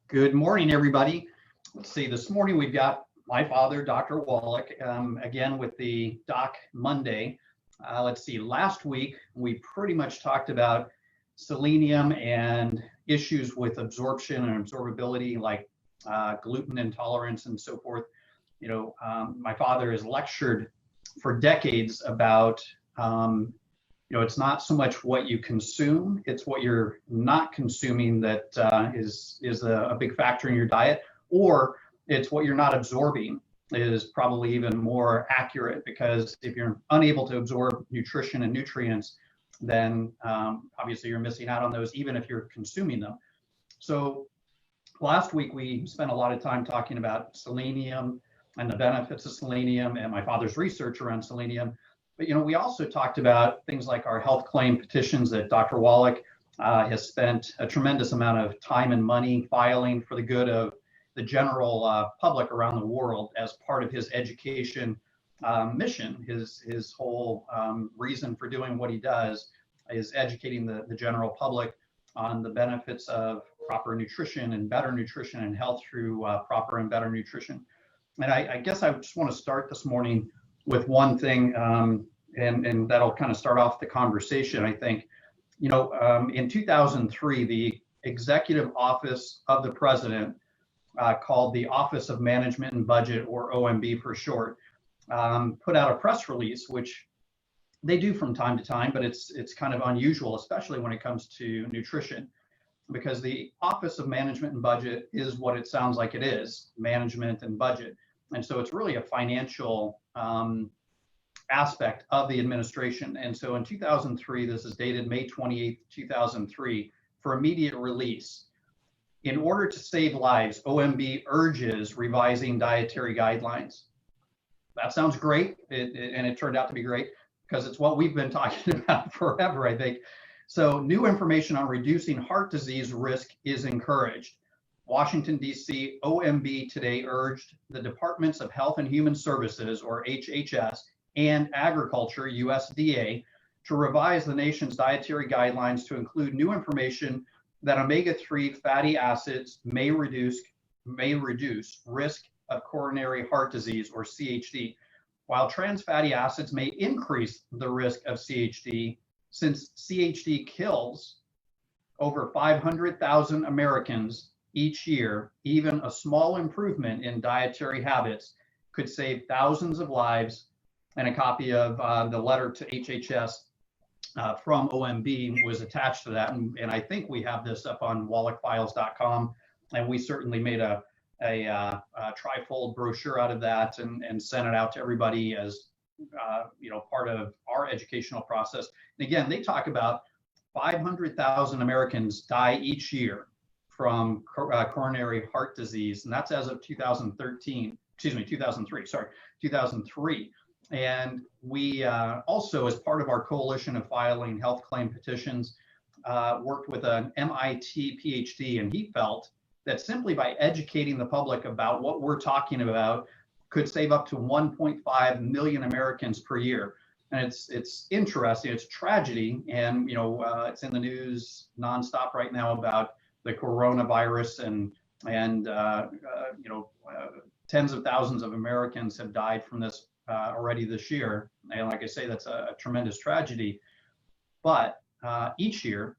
Good morning, everybody. Let's see, this morning we've got my father, Dr. Wallach, again with the Doc Monday. Let's see, last week we pretty much talked about selenium and issues with absorption and absorbability like gluten intolerance and so forth. My father has lectured for decades about it's not so much what you consume, it's what you're not consuming that is a big factor in your diet, or it's what you're not absorbing is probably even more accurate, because if you're unable to absorb nutrition and nutrients, then obviously you're missing out on those, even if you're consuming them. So last week we spent a lot of time talking about selenium and the benefits of selenium and my father's research around selenium. But we also talked about things like our health claim petitions that Dr. Wallach has spent a tremendous amount of time and money filing for the good of the general public around the world as part of his education mission. His whole reason for doing what he does is educating the general public on the benefits of proper nutrition and better nutrition and health through proper and better nutrition. And I guess I just want to start this morning with one thing, and that'll kind of start off the conversation. I think, in 2003, the Executive Office of the President, called the Office of Management and Budget, or OMB for short, put out a press release, which they do from time to time, but it's kind of unusual, especially when it comes to nutrition, because the Office of Management and Budget is what it sounds like it is, management and budget. And so it's really a financial aspect of the administration. And so in 2003, this is dated May 28th, 2003, for immediate release. In order to save lives, OMB urges revising dietary guidelines. That sounds great, and it turned out to be great because it's what we've been talking about forever, I think. So new information on reducing heart disease risk is encouraged. Washington, D.C., OMB today urged the Departments of Health and Human Services, or HHS, and Agriculture, USDA, to revise the nation's dietary guidelines to include new information that omega-3 fatty acids may reduce risk of coronary heart disease, or CHD, while trans fatty acids may increase the risk of CHD, since CHD kills over 500,000 Americans each year. Even a small improvement in dietary habits could save thousands of lives. And a copy of the letter to HHS from OMB was attached to that. And I think we have this up on wallachfiles.com. And we certainly made a trifold brochure out of that and sent it out to everybody as part of our educational process. And again, they talk about 500,000 Americans die each year from coronary heart disease, and that's as of 2003. And we also, as part of our coalition of filing health claim petitions, worked with an MIT PhD, and he felt that simply by educating the public about what we're talking about could save up to 1.5 million Americans per year. And it's interesting, it's tragedy, and it's in the news nonstop right now about the coronavirus, and tens of thousands of Americans have died from this already this year. And like I say, that's a tremendous tragedy. But each year,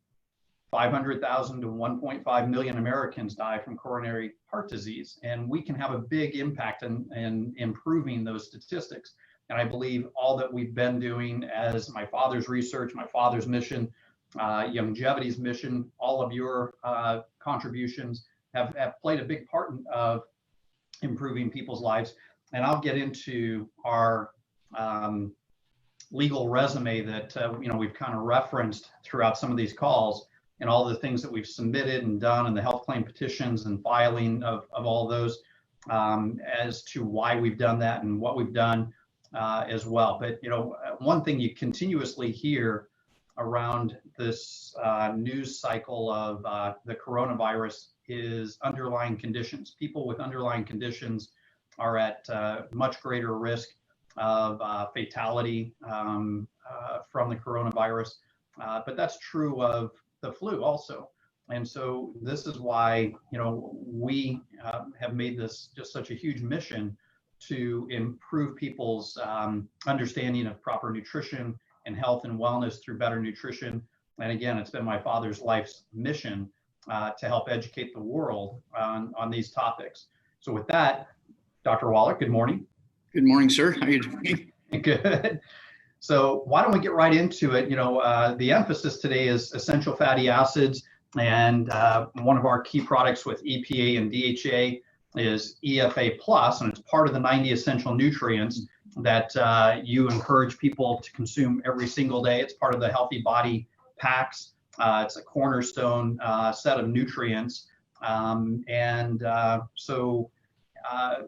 500,000 to 1.5 million Americans die from coronary heart disease, and we can have a big impact in improving those statistics. And I believe all that we've been doing as my father's research, my father's mission, Longevity's mission, all of your contributions have played a big part of improving people's lives. And I'll get into our legal resume that we've kind of referenced throughout some of these calls, and all the things that we've submitted and done, and the health claim petitions and filing of all those, as to why we've done that and what we've done as well. But one thing you continuously hear around this news cycle of the coronavirus is underlying conditions. People with underlying conditions are at much greater risk of fatality from the coronavirus. But that's true of the flu also. And so this is why, we have made this just such a huge mission to improve people's understanding of proper nutrition and health and wellness through better nutrition. And again, it's been my father's life's mission to help educate the world on these topics. So with that, Dr. Wallach, good morning. Good morning, sir. How are you doing? Good. So why don't we get right into it? The emphasis today is essential fatty acids, and one of our key products with EPA and DHA is EFA plus, and it's part of the 90 essential nutrients that you encourage people to consume every single day. It's part of the Healthy Body PAKS. It's a cornerstone set of nutrients, so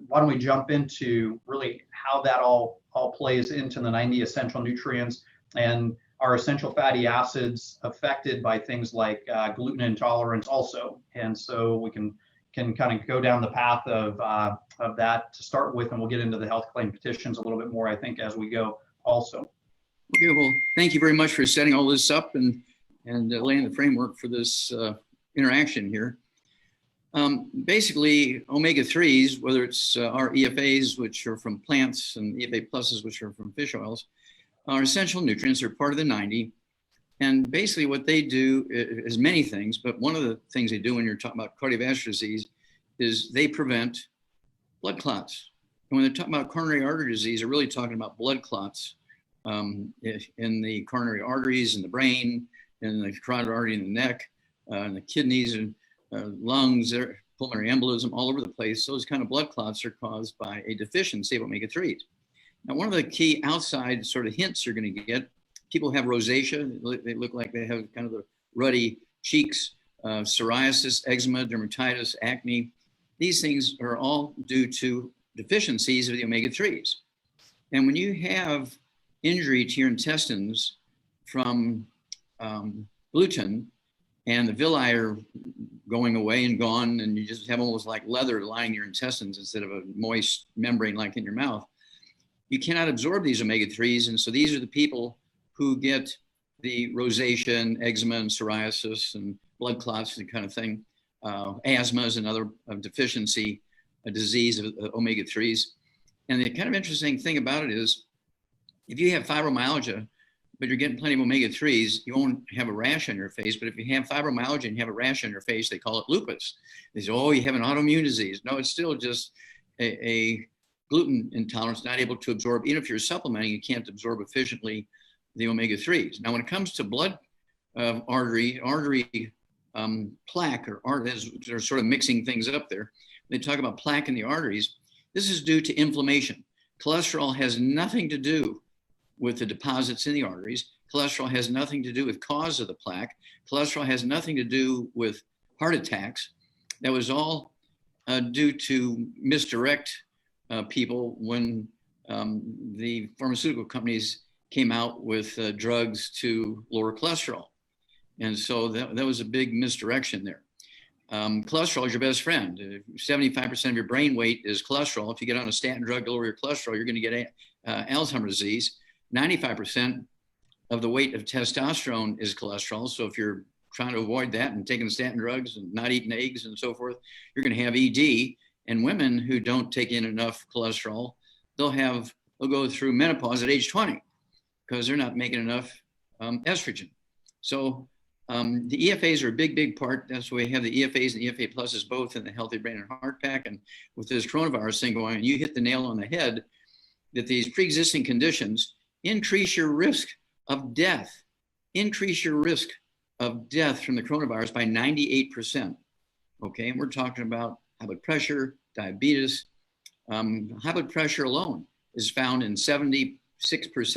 why don't we jump into really how that all plays into the 90 essential nutrients, and are essential fatty acids affected by things like gluten intolerance also. And so we can kind of go down the path of that to start with, and we'll get into the health claim petitions a little bit more, I think, as we go also. Okay, well, thank you very much for setting all this up and laying the framework for this interaction here. Basically, omega-3s, whether it's our EFAs, which are from plants, and EFA pluses, which are from fish oils, are essential nutrients. They're part of the 90. And basically what they do is many things, but one of the things they do when you're talking about cardiovascular disease is they prevent blood clots. And when they're talking about coronary artery disease, they're really talking about blood clots in the coronary arteries, in the brain, in the carotid artery in the neck, in the kidneys, and lungs, pulmonary embolism, all over the place. Those kind of blood clots are caused by a deficiency of omega-3s. Now, one of the key outside sort of hints you're going to get, people have rosacea. They look like they have kind of the ruddy cheeks, psoriasis, eczema, dermatitis, acne. These things are all due to deficiencies of the omega-3s. And when you have injury to your intestines from gluten, and the villi are going away and gone, and you just have almost like leather lining your intestines instead of a moist membrane like in your mouth, you cannot absorb these omega-3s. And so these are the people who get the rosacea and eczema and psoriasis and blood clots and kind of thing. Asthma is another deficiency, a disease of omega-3s. And the kind of interesting thing about it is, if you have fibromyalgia, but you're getting plenty of omega-3s, you won't have a rash on your face. But if you have fibromyalgia and you have a rash on your face, they call it lupus. They say, oh, you have an autoimmune disease. No, it's still just a gluten intolerance, not able to absorb. Even if you're supplementing, you can't absorb efficiently the omega-3s. Now, when it comes to blood artery plaque, or they're sort of mixing things up there. They talk about plaque in the arteries. This is due to inflammation. Cholesterol has nothing to do with the deposits in the arteries. Cholesterol has nothing to do with cause of the plaque. Cholesterol has nothing to do with heart attacks. That was all due to misdirect people when the pharmaceutical companies came out with drugs to lower cholesterol. And so that was a big misdirection there. Cholesterol is your best friend. 75% of your brain weight is cholesterol. If you get on a statin drug to lower your cholesterol, you're going to get Alzheimer's disease. 95% of the weight of testosterone is cholesterol. So if you're trying to avoid that and taking statin drugs and not eating eggs and so forth, you're going to have ED. And women who don't take in enough cholesterol, they'll go through menopause at age 20 because they're not making enough estrogen. So the EFAs are a big part. That's why we have the EFAs and the EFA pluses both in the Healthy Brain and Heart Pack. And with this coronavirus thing going on, you hit the nail on the head that these pre-existing conditions increase your risk of death, increase your risk of death from the coronavirus by 98%. Okay, and we're talking about high blood pressure, diabetes. High blood pressure alone is found in 76%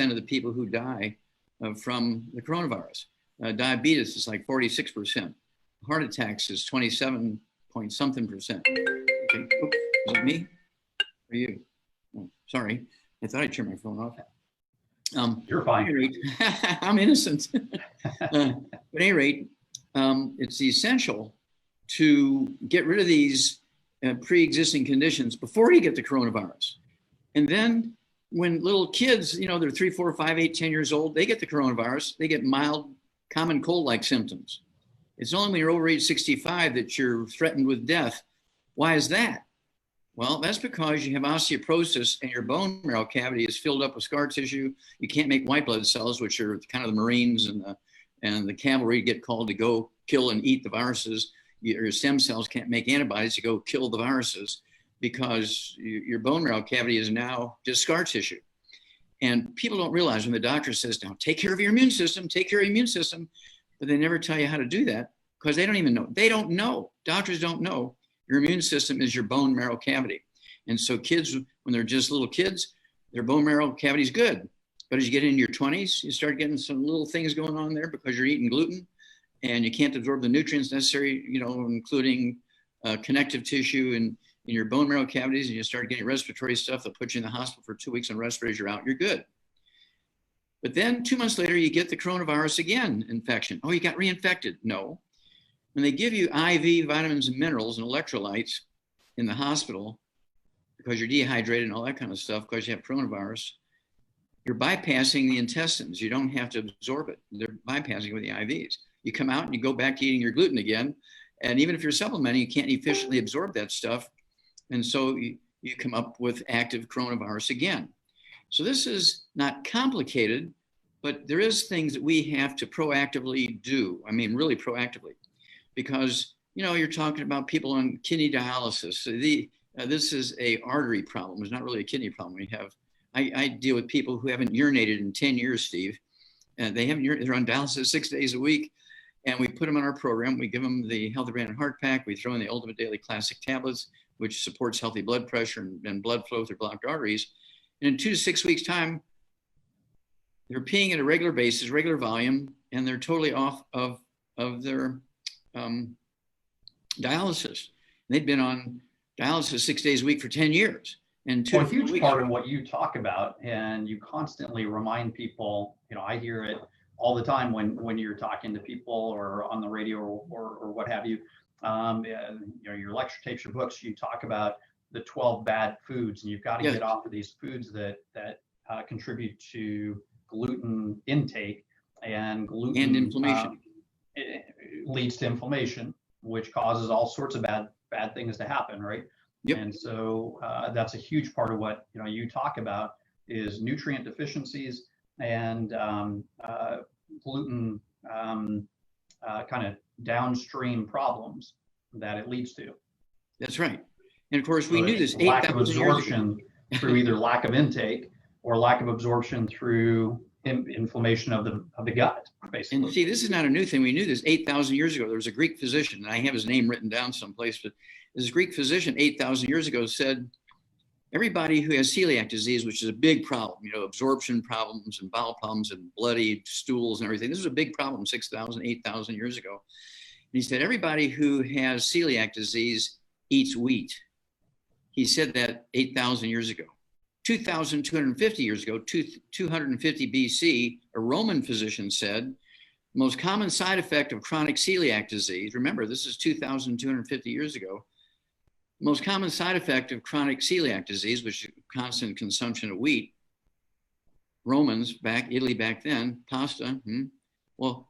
of the people who die from the coronavirus. Diabetes is like 46%. Heart attacks is 27 point something percent. Okay, oops, is it me or you? Oh, sorry, I thought I turned my phone off. You're fine. At any rate, I'm innocent. But at any rate, it's essential to get rid of these pre-existing conditions before you get the coronavirus. And then when little kids, they're 3, 4, 5, 8, 10 years old, they get the coronavirus, they get mild common cold-like symptoms. It's only when you're over age 65 that you're threatened with death. Why is that? Well, that's because you have osteoporosis and your bone marrow cavity is filled up with scar tissue. You can't make white blood cells, which are kind of the Marines and the cavalry get called to go kill and eat the viruses. Your stem cells can't make antibodies to go kill the viruses because your bone marrow cavity is now just scar tissue. And people don't realize when the doctor says, now take care of your immune system, take care of your immune system, but they never tell you how to do that because they don't even know. They don't know. Doctors don't know. Your immune system is your bone marrow cavity. And so kids, when they're just little kids, their bone marrow cavity is good. But as you get into your 20s, you start getting some little things going on there because you're eating gluten and you can't absorb the nutrients necessary, including connective tissue in your bone marrow cavities, and you start getting respiratory stuff that puts you in the hospital for 2 weeks on respirators, you're out, you're good. But then 2 months later, you get the coronavirus again infection. Oh, you got reinfected. No. When they give you IV vitamins and minerals and electrolytes in the hospital, because you're dehydrated and all that kind of stuff, because you have coronavirus, you're bypassing the intestines. You don't have to absorb it. They're bypassing with the IVs. You come out and you go back to eating your gluten again. And even if you're supplementing, you can't efficiently absorb that stuff. And so you come up with active coronavirus again. So this is not complicated, but there is things that we have to proactively do. I mean, really proactively. Because, you're talking about people on kidney dialysis. So this is a artery problem. It's not really a kidney problem. I deal with people who haven't urinated in 10 years, Steve. And they're on dialysis 6 days a week. And we put them on our program. We give them the Healthy Brain and Heart Pack. We throw in the Ultimate Daily Classic tablets, which supports healthy blood pressure and blood flow through blocked arteries. And in 2 to 6 weeks' time, they're peeing at a regular basis, regular volume, and they're totally off of their dialysis. They've been on dialysis 6 days a week for 10 years. And a huge part of what you talk about, and you constantly remind people, I hear it all the time when you're talking to people or on the radio or what have you. Your lecture tapes, your books, you talk about the 12 bad foods, and you've got to get off of these foods that contribute to gluten intake, and gluten and inflammation. It leads to inflammation, which causes all sorts of bad things to happen, right? Yep. And so that's a huge part of what you talk about is nutrient deficiencies and gluten kind of downstream problems that it leads to. That's right. And of course, we knew this. Lack of absorption through either lack of intake or lack of absorption through inflammation of the gut, basically. And see, this is not a new thing. We knew this 8,000 years ago. There was a Greek physician, and I have his name written down someplace, but this Greek physician 8,000 years ago said, everybody who has celiac disease, which is a big problem, absorption problems and bowel problems and bloody stools and everything. This was a big problem 6,000, 8,000 years ago. And he said, everybody who has celiac disease eats wheat. He said that 8,000 years ago. 2,250 years ago, 250 BC, a Roman physician said, the most common side effect of chronic celiac disease, remember, this is 2,250 years ago, most common side effect of chronic celiac disease, which is constant consumption of wheat, Romans, Italy back then, pasta,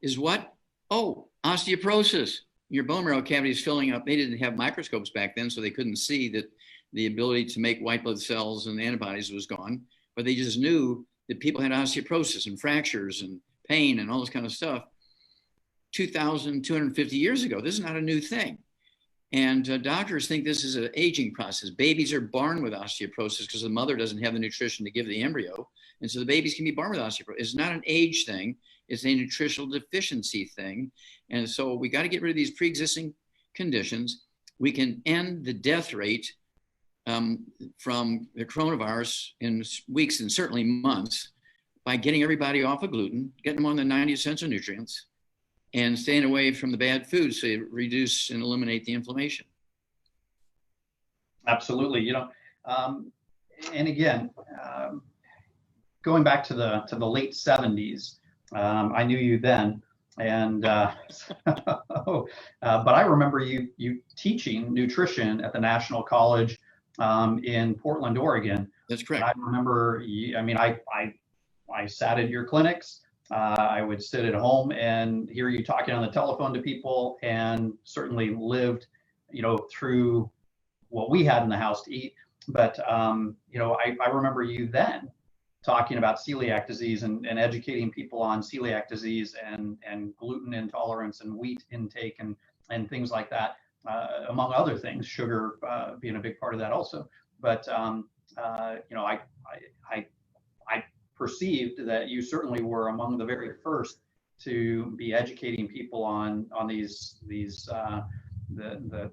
is what? Oh, osteoporosis. Your bone marrow cavity is filling up. They didn't have microscopes back then, so they couldn't see that the ability to make white blood cells and antibodies was gone, but they just knew that people had osteoporosis and fractures and pain and all this kind of stuff 2,250 years ago. This is not a new thing. And doctors think this is an aging process. Babies are born with osteoporosis because the mother doesn't have the nutrition to give the embryo. And so the babies can be born with osteoporosis. It's not an age thing. It's a nutritional deficiency thing. And so we got to get rid of these pre-existing conditions. We can end the death rate from the coronavirus in weeks and certainly months by getting everybody off of gluten, getting them on the 90 essential nutrients, and staying away from the bad foods so you reduce and eliminate the inflammation. Absolutely. And again, going back to the late 70s, I knew you then. And but I remember you teaching nutrition at the National College in Portland, Oregon. That's correct. And I remember, I sat at your clinics. I would sit at home and hear you talking on the telephone to people, and certainly lived, through what we had in the house to eat. But I remember you then talking about celiac disease and educating people on celiac disease and gluten intolerance and wheat intake and things like that, among other things, sugar being a big part of that also. But I perceived that you certainly were among the very first to be educating people on these the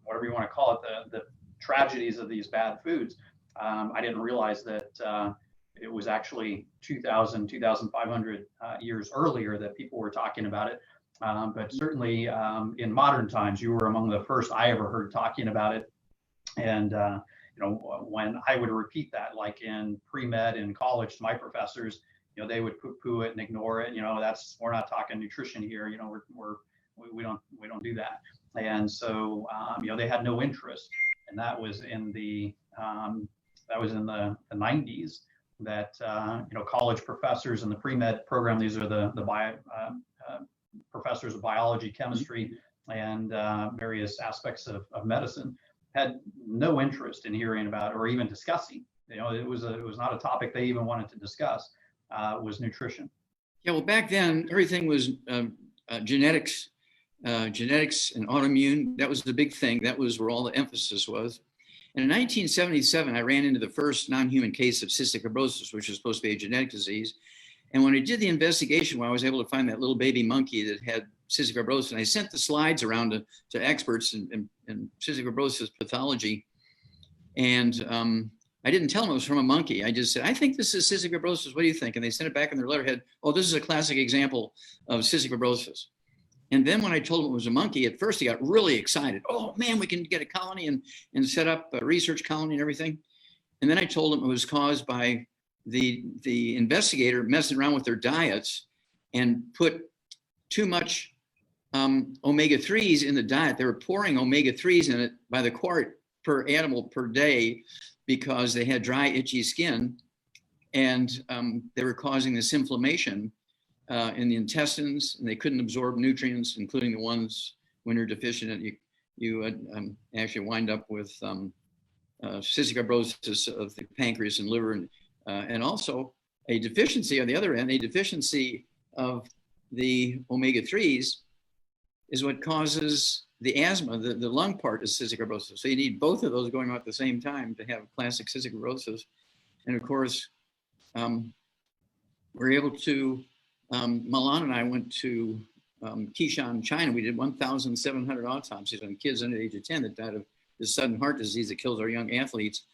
whatever you want to call it, the tragedies of these bad foods. I didn't realize that it was actually 2,500 years earlier that people were talking about it. But certainly in modern times, you were among the first I ever heard talking about it. And when I would repeat that, like in pre-med in college to my professors, they would poo-poo it and ignore it. We're not talking nutrition here. We don't do that. And so they had no interest, and that was in the 90s. That college professors in the pre-med program, these are the professors of biology, chemistry, and various aspects of medicine, had no interest in hearing about or even discussing. It was not a topic they even wanted to discuss. Was nutrition. Yeah, well, back then everything was genetics and autoimmune. That was the big thing. That was where all the emphasis was. And in 1977, I ran into the first non-human case of cystic fibrosis, which was supposed to be a genetic disease. And when I did the investigation, well, I was able to find that little baby monkey that had cystic fibrosis, and I sent the slides around to experts in cystic fibrosis pathology. And I didn't tell them it was from a monkey. I just said, I think this is cystic fibrosis. What do you think? And they sent it back in their letterhead. Oh, this is a classic example of cystic fibrosis. And then when I told him it was a monkey, at first he got really excited. Oh man, we can get a colony and set up a research colony and everything. And then I told him it was caused by the investigator messing around with their diets and put too much omega-3s in the diet. They were pouring omega-3s in it by the quart per animal per day because they had dry, itchy skin. And they were causing this inflammation in the intestines, and they couldn't absorb nutrients, including the ones when you're deficient. You actually wind up with cystic fibrosis of the pancreas and liver, and also a deficiency on the other end. A deficiency of the omega-3s is what causes the asthma, the lung part is cystic fibrosis. So you need both of those going on at the same time to have classic cystic fibrosis. And of course, we're able to, Milan and I went to Qishan, China. We did 1,700 autopsies on kids under the age of 10 that died of this sudden heart disease that kills our young athletes.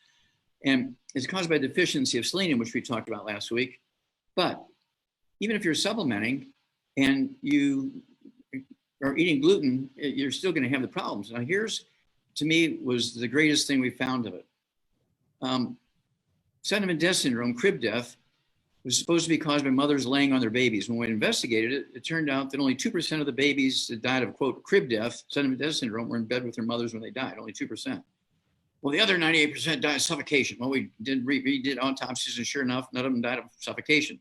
And it's caused by a deficiency of selenium, which we talked about last week. But even if you're supplementing and you are eating gluten, you're still going to have the problems. Now, here's, to me, was the greatest thing we found of it. Sudden death syndrome, crib death, was supposed to be caused by mothers laying on their babies. When we investigated it, it turned out that only 2% of the babies that died of, quote, crib death, sudden death syndrome, were in bed with their mothers when they died, only 2%. Well, the other 98% died of suffocation. Well, we did autopsies, and sure enough, none of them died of suffocation.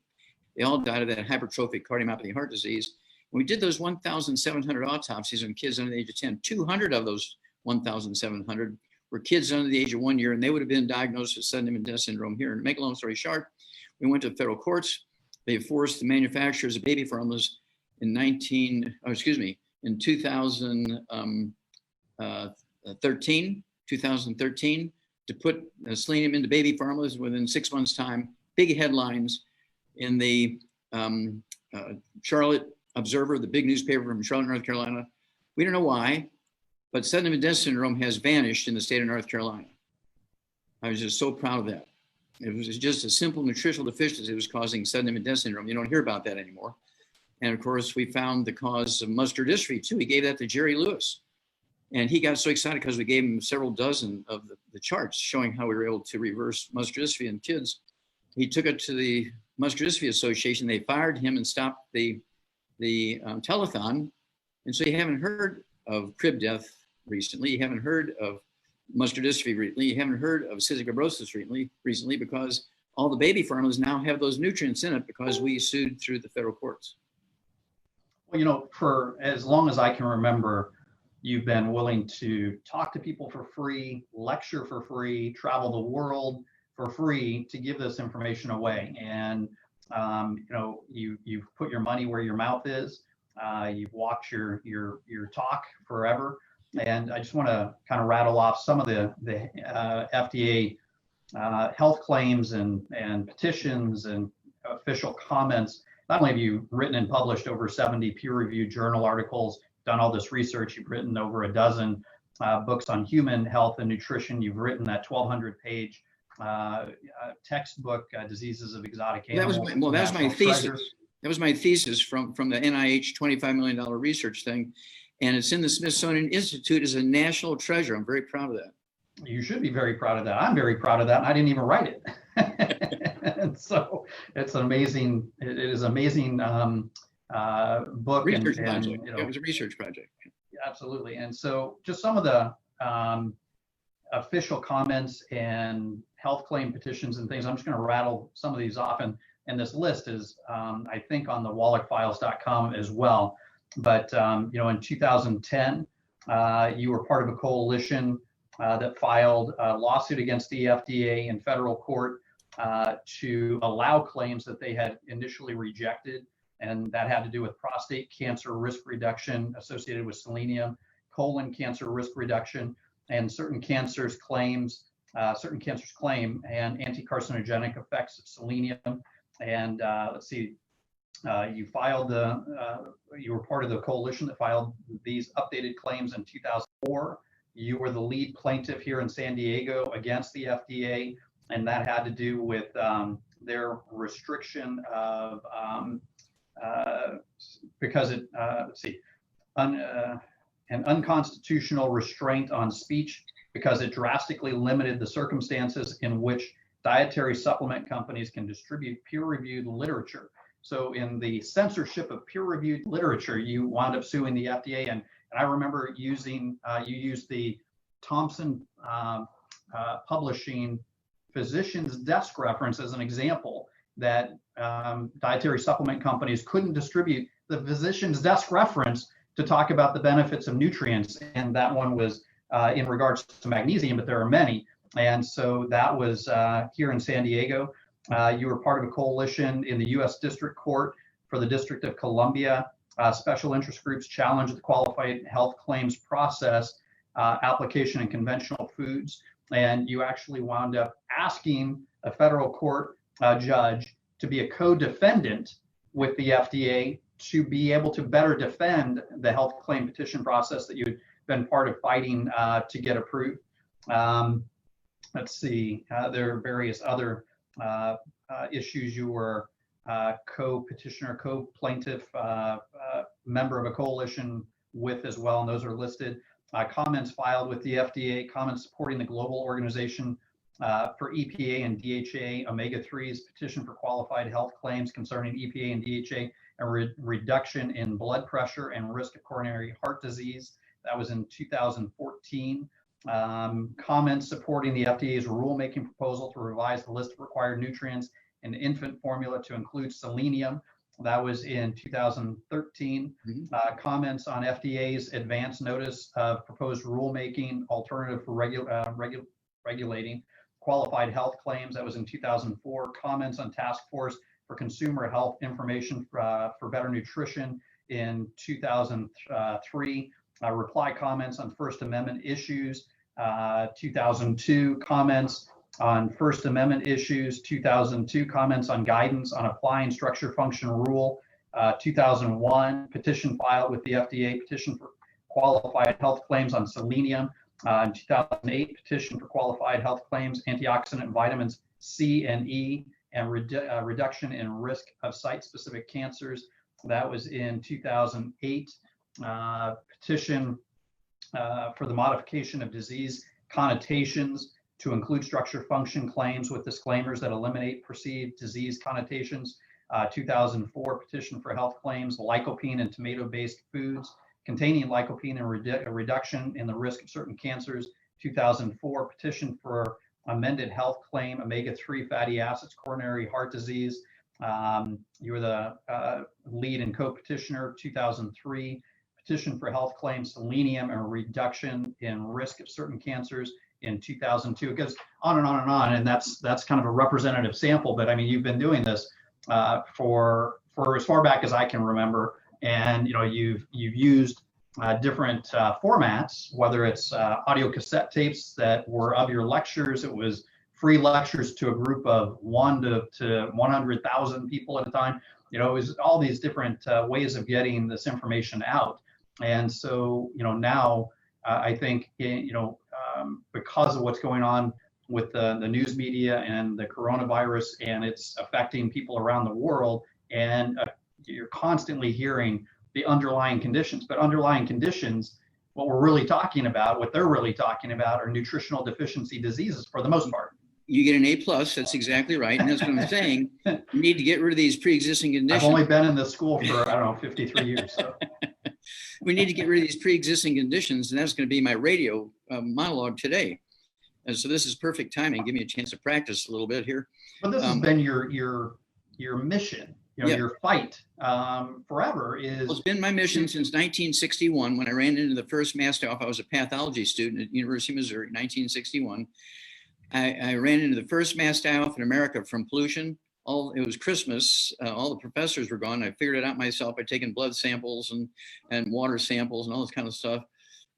They all died of that hypertrophic cardiomyopathy heart disease. When we did those 1,700 autopsies on kids under the age of 10, 200 of those 1,700 were kids under the age of 1 year, and they would have been diagnosed with sudden death syndrome here. And to make a long story short, we went to federal courts. They forced the manufacturers of baby formulas in 2013 to put selenium into baby formulas. Within 6 months' time, big headlines in the Charlotte Observer, the big newspaper from Charlotte, North Carolina. We don't know why, but sudden death syndrome has vanished in the state of North Carolina. I was just so proud of that. It was just a simple nutritional deficiency that was causing sudden death syndrome. You don't hear about that anymore. And of course, we found the cause of muscular dystrophy too. We gave that to Jerry Lewis. And he got so excited because we gave him several dozen of the charts showing how we were able to reverse muscular dystrophy in kids. He took it to the Muscular Dystrophy Association. They fired him and stopped the telethon. And so you haven't heard of crib death recently. You haven't heard of muscular dystrophy recently. You haven't heard of cystic fibrosis recently because all the baby formulas now have those nutrients in it because we sued through the federal courts. Well, you know, for as long as I can remember, you've been willing to talk to people for free, lecture for free, travel the world for free to give this information away. And you know, you've put your money where your mouth is. You've walked your talk forever. And I just want to kind of rattle off some of the FDA health claims and petitions and official comments. Not only have you written and published over 70 peer-reviewed journal articles, done all this research, you've written over a dozen books on human health and nutrition. You've written that 1,200-page textbook, Diseases of Exotic Animals. That was my thesis. Treasures. That was my thesis from the NIH $25 million research thing. And it's in the Smithsonian Institute as a national treasure. I'm very proud of that. You should be very proud of that. I'm very proud of that, and I didn't even write it. And so it's an amazing, it is an amazing book. Research project. You know, it was a research project. Absolutely. And so just some of the official comments and health claim petitions and things, I'm just going to rattle some of these off. And this list is, I think, on the wallachfiles.com as well. But, you know, in 2010, you were part of a coalition that filed a lawsuit against the FDA in federal court to allow claims that they had initially rejected. And that had to do with prostate cancer risk reduction associated with selenium, colon cancer risk reduction, and certain cancers claim and anti-carcinogenic effects of selenium. And let's see, you were part of the coalition that filed these updated claims in 2004. You were the lead plaintiff here in San Diego against the FDA, and that had to do with their restriction of because it an unconstitutional restraint on speech because it drastically limited the circumstances in which dietary supplement companies can distribute peer-reviewed literature. So in the censorship of peer-reviewed literature, you wound up suing the FDA. And I remember using, you used the Thomson Publishing physician's desk reference as an example that dietary supplement companies couldn't distribute the physician's desk reference to talk about the benefits of nutrients. And that one was in regards to magnesium, but there are many. And so that was here in San Diego. You were part of a coalition in the U.S. District Court for the District of Columbia. Special interest groups challenged the qualified health claims process application in conventional foods. And you actually wound up asking a federal court judge to be a co-defendant with the FDA to be able to better defend the health claim petition process that you'd been part of fighting to get approved. Let's see, there are various other issues you were co-petitioner, co-plaintiff, member of a coalition with as well, and those are listed. Comments filed with the FDA, comments supporting the Global Organization for EPA and DHA omega-3s, petition for qualified health claims concerning EPA and DHA, and reduction in blood pressure and risk of coronary heart disease. That was in 2014. Comments supporting the FDA's rulemaking proposal to revise the list of required nutrients in infant formula to include selenium. That was in 2013. Comments on FDA's advance notice of proposed rulemaking alternative for regulating qualified health claims. That was in 2004. Comments on task force for consumer health information for better nutrition in 2003. Reply comments on First Amendment issues, 2002. Comments on First Amendment issues, 2002. Comments on guidance on applying structure function rule, 2001. Petition filed with the FDA, petition for qualified health claims on selenium. In 2008, petition for qualified health claims, antioxidant vitamins C and E, and reduction in risk of site-specific cancers. That was in 2008. Petition for the modification of disease connotations to include structure function claims with disclaimers that eliminate perceived disease connotations. 2004, petition for health claims, lycopene and tomato-based foods containing lycopene and a reduction in the risk of certain cancers. 2004, petition for amended health claim, omega-3 fatty acids, coronary heart disease. You were the lead and co-petitioner, 2003, petition for health claims, selenium, and reduction in risk of certain cancers in 2002. It goes on and on and on, and that's kind of a representative sample. But I mean, you've been doing this for as far back as I can remember, and you've used different formats, whether it's audio cassette tapes that were of your lectures. It was free lectures to a group of 1 to 100,000 people at a time. It was all these different ways of getting this information out. And so, now I think, because of what's going on with the news media and the coronavirus, and it's affecting people around the world, and you're constantly hearing the underlying conditions. But underlying conditions, what we're really talking about, what they're really talking about, are nutritional deficiency diseases for the most part. You get an A+, that's exactly right. And that's what I'm saying. You need to get rid of these pre-existing conditions. I've only been in this school for, 53 years. So. We need to get rid of these pre-existing conditions, and that's going to be my radio monologue today. And so this is perfect timing. Give me a chance to practice a little bit here. But this has been your mission, your fight forever is. Well, it's been my mission since 1961 when I ran into the first master off. I was a pathology student at University of Missouri, 1961. I ran into the first mass die-off in America from pollution. It was Christmas. All the professors were gone. I figured it out myself by taking blood samples and water samples and all this kind of stuff,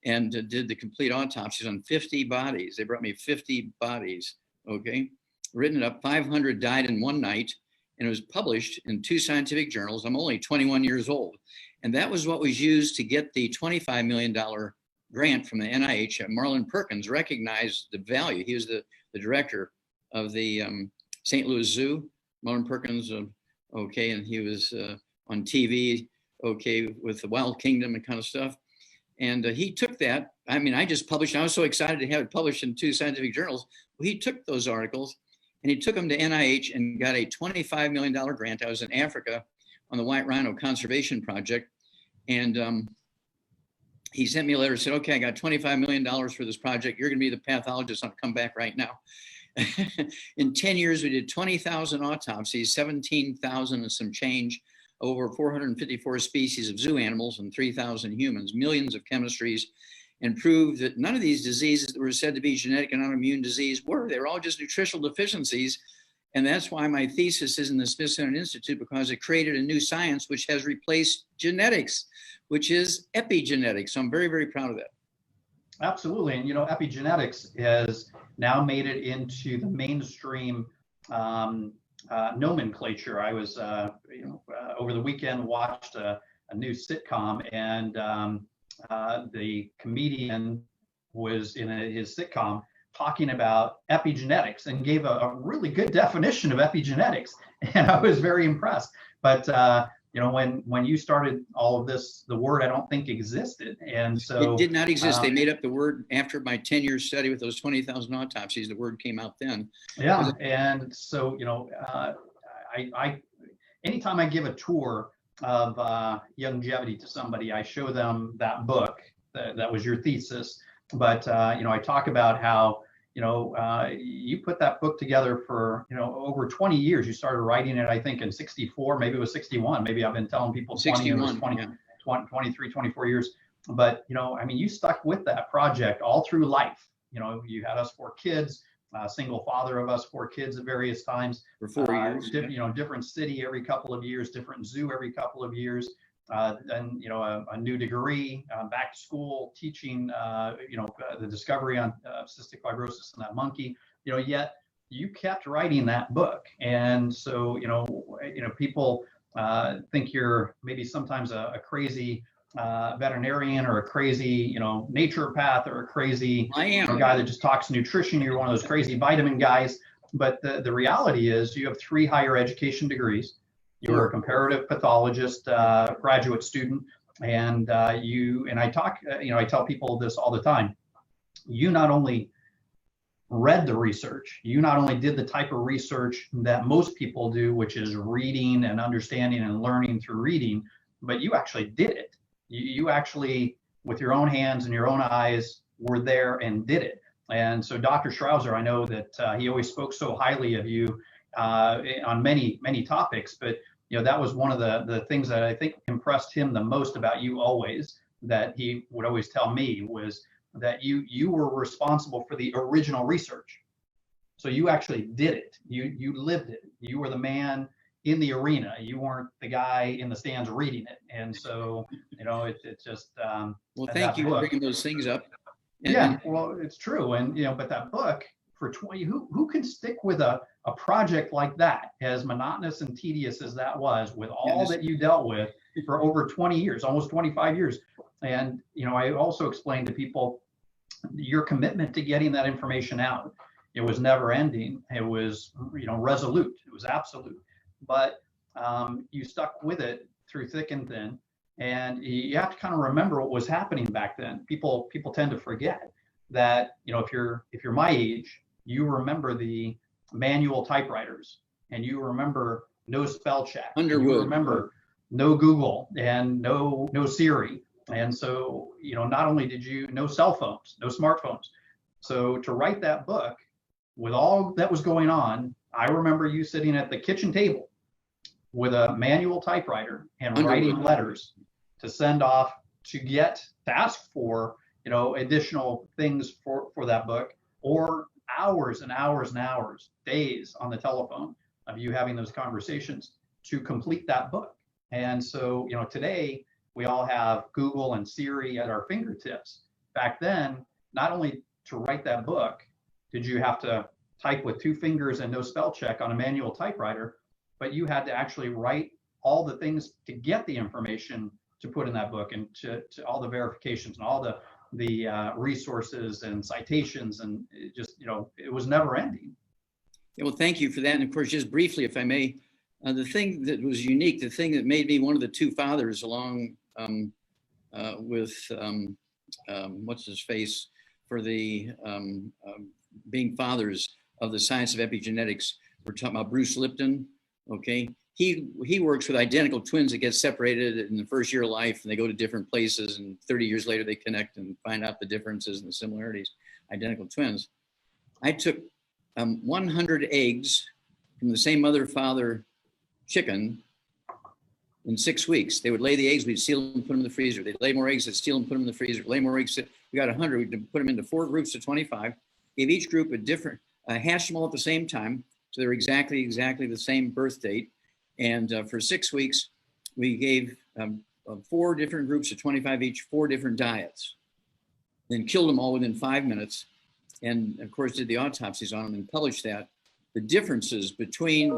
and did the complete autopsies on 50 bodies. They brought me 50 bodies, okay? Written it up, 500 died in one night, and it was published in 2 scientific journals. I'm only 21 years old. And that was what was used to get the $25 million grant from the NIH. Marlon Perkins recognized the value. He was the director of the St. Louis Zoo, Marlon Perkins, okay, and he was on TV, okay, with the Wild Kingdom and kind of stuff. And he took that. I mean, I just published, I was so excited to have it published in 2 scientific journals. Well, he took those articles and he took them to NIH and got a $25 million grant. I was in Africa on the White Rhino Conservation Project. And he sent me a letter and said, okay, I got $25 million for this project. You're going to be the pathologist. I'll come back right now. In 10 years, we did 20,000 autopsies, 17,000 and some change, over 454 species of zoo animals and 3,000 humans, millions of chemistries, and proved that none of these diseases that were said to be genetic and autoimmune disease were. They were all just nutritional deficiencies. And that's why my thesis is in the Smithsonian Institute, because it created a new science which has replaced genetics, which is epigenetics. So I'm very, very proud of that. Absolutely. And, epigenetics has now made it into the mainstream nomenclature. I was, over the weekend, watched a new sitcom, and the comedian was in his sitcom talking about epigenetics and gave a really good definition of epigenetics. And I was very impressed. But, when you started all of this, the word I don't think existed. And so it did not exist. They made up the word after my 10-year study with those 20,000 autopsies. The word came out then. Yeah. And so, I anytime I give a tour of longevity to somebody, I show them that book. That was your thesis. But, I talk about how, you put that book together for, over 20 years. You started writing it, I think, in 64, maybe it was 61. Maybe I've been telling people 20, it was 20, yeah. 23, 24 years. But, you stuck with that project all through life. You had us 4 kids, single father of us 4 kids at various times. For 4 years. Different city every couple of years, different zoo every couple of years. Then a new degree, back to school, teaching the discovery on cystic fibrosis in that monkey. Yet you kept writing that book, and so people think you're maybe sometimes a crazy veterinarian or a crazy naturopath or a crazy guy that just talks nutrition. You're one of those crazy vitamin guys. But the reality is you have 3 higher education degrees. You're a comparative pathologist, graduate student, and I tell people this all the time. You not only read the research, you not only did the type of research that most people do, which is reading and understanding and learning through reading, but you actually did it. You actually, with your own hands and your own eyes, were there and did it. And so Dr. Strouser, I know that he always spoke so highly of you on many topics, but that was one of the things that I think impressed him the most about you always, that he would always tell me, was that you were responsible for the original research. So you actually did it. You lived it. You were the man in the arena. You weren't the guy in the stands reading it. And so, it's just well, thank you for bringing those things up. Yeah, well, it's true. And, but that book for 20, who can stick with a project like that, as monotonous and tedious as that was, with all that you dealt with for over 20 years, almost 25 years. And, I also explained to people your commitment to getting that information out. It was never ending. It was, resolute. It was absolute. But you stuck with it through thick and thin. And you have to kind of remember what was happening back then. People tend to forget that, if you're my age, you remember the manual typewriters, and you remember no spell check. Underwood. You remember no Google and no Siri. And so, not only did you, no cell phones, no smartphones. So to write that book with all that was going on, I remember you sitting at the kitchen table with a manual typewriter and writing letters to send off, to ask for, additional things for that book, or hours and hours and hours, days on the telephone of you having those conversations to complete that book. And so, today we all have Google and Siri at our fingertips. Back then, not only to write that book did you have to type with 2 fingers and no spell check on a manual typewriter, but you had to actually write all the things to get the information to put in that book, and to all the verifications and all the resources and citations, and it just, it was never ending. Yeah, well, thank you for that. And of course, just briefly, if I may, the thing that was unique, the thing that made me one of the 2 fathers, along with what's his face, for the being fathers of the science of epigenetics. We're talking about Bruce Lipton. Okay, he works with identical twins that get separated in the first year of life, and they go to different places, and 30 years later they connect and find out the differences and the similarities. Identical twins. I took 100 eggs from the same mother father chicken in 6 weeks. They would lay the eggs, we'd seal them and put them in the freezer. They'd lay more eggs, they'd steal them, put them in the freezer. Lay more eggs. We got 100. We'd put them into 4 groups of 25. Gave each group a different, hashed them all at the same time, so they're exactly the same birth date. And for 6 weeks, we gave 4 different groups of 25 each, 4 different diets. Then killed them all within 5 minutes. And of course, did the autopsies on them and published that. The differences between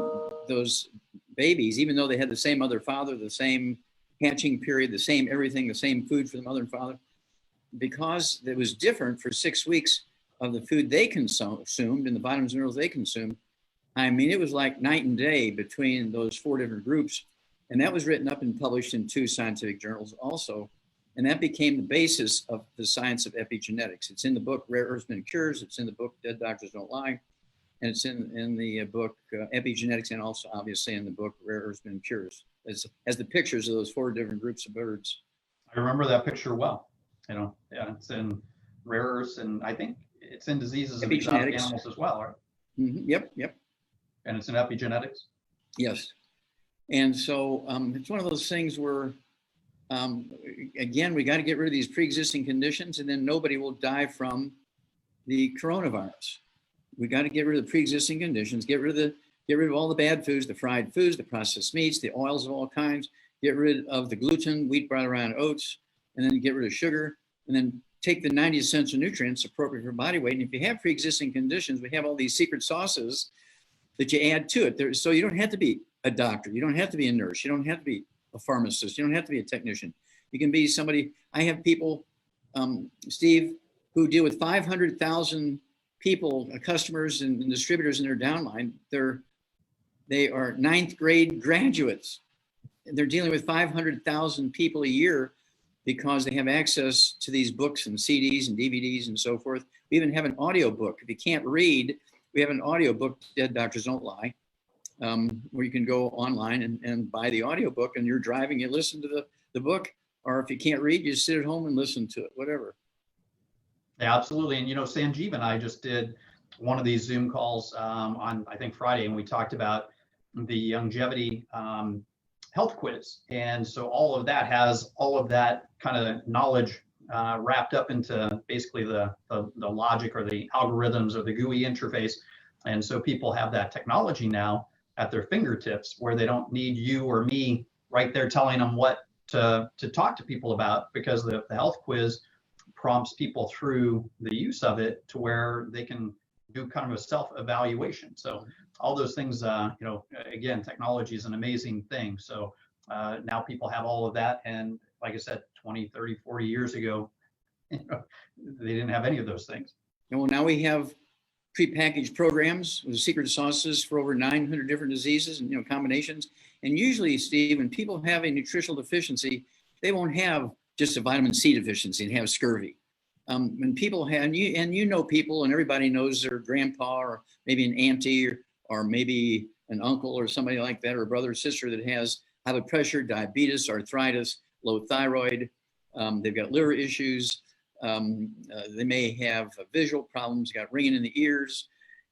those babies, even though they had the same mother, father, the same hatching period, the same everything, the same food for the mother and father, because it was different for 6 weeks of the food they consumed and the vitamins and minerals they consumed. I mean, it was like night and day between those 4 different groups. And that was written up and published in 2 scientific journals also. And that became the basis of the science of epigenetics. It's in the book, Rare Earths and Cures. It's in the book, Dead Doctors Don't Lie. And it's in the book, Epigenetics, and also obviously in the book, Rare Earths and Cures, as the pictures of those 4 different groups of birds. I remember that picture well. Yeah, it's in Rare Earths, and I think it's in Diseases of Exotic Animals as well, right? Mm-hmm. Yep. And it's in Epigenetics? Yes. And so it's one of those things where, again, we got to get rid of these pre-existing conditions, and then nobody will die from the coronavirus. We got to get rid of the pre-existing conditions, get rid of all the bad foods, the fried foods, the processed meats, the oils of all kinds, get rid of the gluten, wheat, bran, around oats, and then get rid of sugar, and then take the 90 essential nutrients appropriate for body weight. And if you have pre-existing conditions, we have all these secret sauces that you add to it. So you don't have to be a doctor. You don't have to be a nurse. You don't have to be a pharmacist. You don't have to be a technician. You can be somebody. I have people, Steve, who deal with 500,000 people, customers and distributors in their downline. They are 9th grade graduates. They're dealing with 500,000 people a year because they have access to these books and CDs and DVDs and so forth. We even have an audio book. If you can't read, we have an audio book, Dead Doctors Don't Lie, where you can go online and buy the audio book, and you're driving, you listen to the book, or if you can't read, you sit at home and listen to it, whatever. Yeah, absolutely. And Sanjeev and I just did one of these Zoom calls on, I think, Friday, and we talked about the longevity health quiz. And so all of that has all of that kind of knowledge wrapped up into basically the logic or the algorithms or the GUI interface. And so people have that technology now at their fingertips where they don't need you or me right there telling them what to talk to people about, because the health quiz prompts people through the use of it to where they can do kind of a self-evaluation. So all those things, again, technology is an amazing thing. So now people have all of that. And like I said, 20, 30, 40 years ago, they didn't have any of those things. And well, now we have prepackaged programs with secret sauces for over 900 different diseases and combinations. And usually, Steve, when people have a nutritional deficiency, they won't have just a vitamin C deficiency and have scurvy. When people have, and you know people, and everybody knows their grandpa or maybe an auntie or maybe an uncle or somebody like that, or a brother or sister that has high blood pressure, diabetes, arthritis, low thyroid. They've got liver issues. They may have visual problems, got ringing in the ears,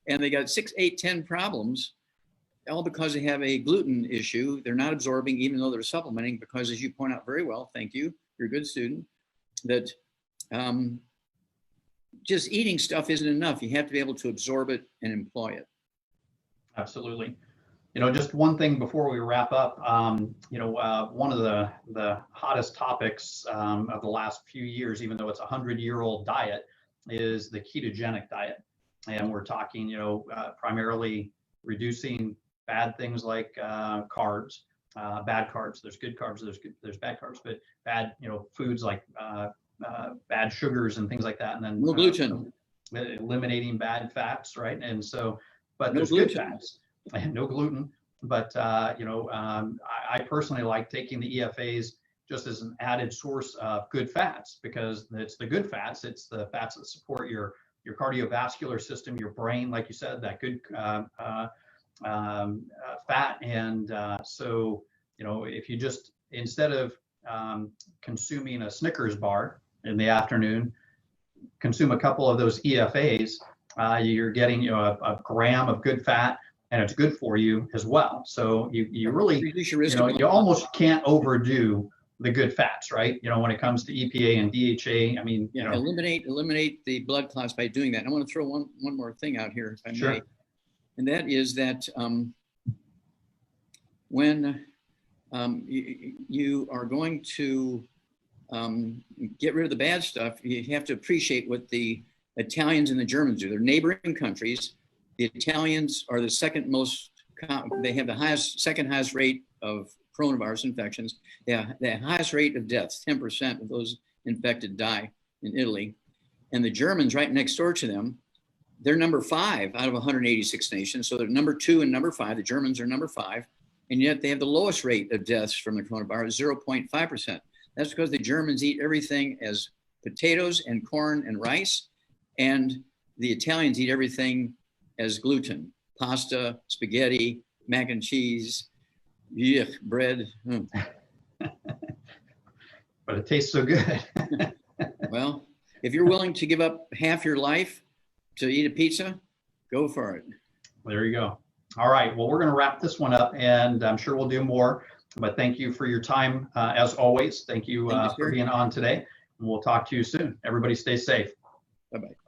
and they got 6, 8, 10 problems, all because they have a gluten issue. They're not absorbing, even though they're supplementing, because as you point out very well, thank you, you're a good student, that just eating stuff isn't enough. You have to be able to absorb it and employ it. Absolutely. Just one thing before we wrap up, one of the hottest topics of the last few years, even though it's a 100-year-old diet, is the ketogenic diet. And we're talking, primarily reducing bad things like carbs, bad carbs. There's good carbs, there's bad carbs, but bad, foods like bad sugars and things like that. And then no gluten, eliminating bad fats, right? And so, but no there's gluten. good fats. And no gluten, but I personally like taking the EFAs just as an added source of good fats, because it's the good fats, it's the fats that support your cardiovascular system, your brain, like you said, that good fat. And so if you just, instead of consuming a Snickers bar in the afternoon, consume a couple of those EFAs, you're getting a gram of good fat, and it's good for you as well. So you really, you almost can't overdo the good fats, right? When it comes to EPA and DHA, I mean, eliminate the blood clots by doing that. I want to throw one more thing out here, if I sure. may, and that is that when you are going to get rid of the bad stuff, you have to appreciate what the Italians and the Germans do. They're neighboring countries. The Italians are the second highest rate of coronavirus infections. The highest rate of deaths, 10% of those infected die in Italy. And the Germans, right next door to them, they're number 5 out of 186 nations. So they're number 2 and number 5. The Germans are number 5. And yet they have the lowest rate of deaths from the coronavirus, 0.5%. That's because the Germans eat everything as potatoes and corn and rice. And the Italians eat everything as gluten, pasta, spaghetti, mac and cheese, bread. But it tastes so good. Well, if you're willing to give up half your life to eat a pizza, go for it. There you go. All right. Well, we're going to wrap this one up, and I'm sure we'll do more. But thank you for your time, as always. Thank you for being on today. And we'll talk to you soon. Everybody stay safe. Bye-bye.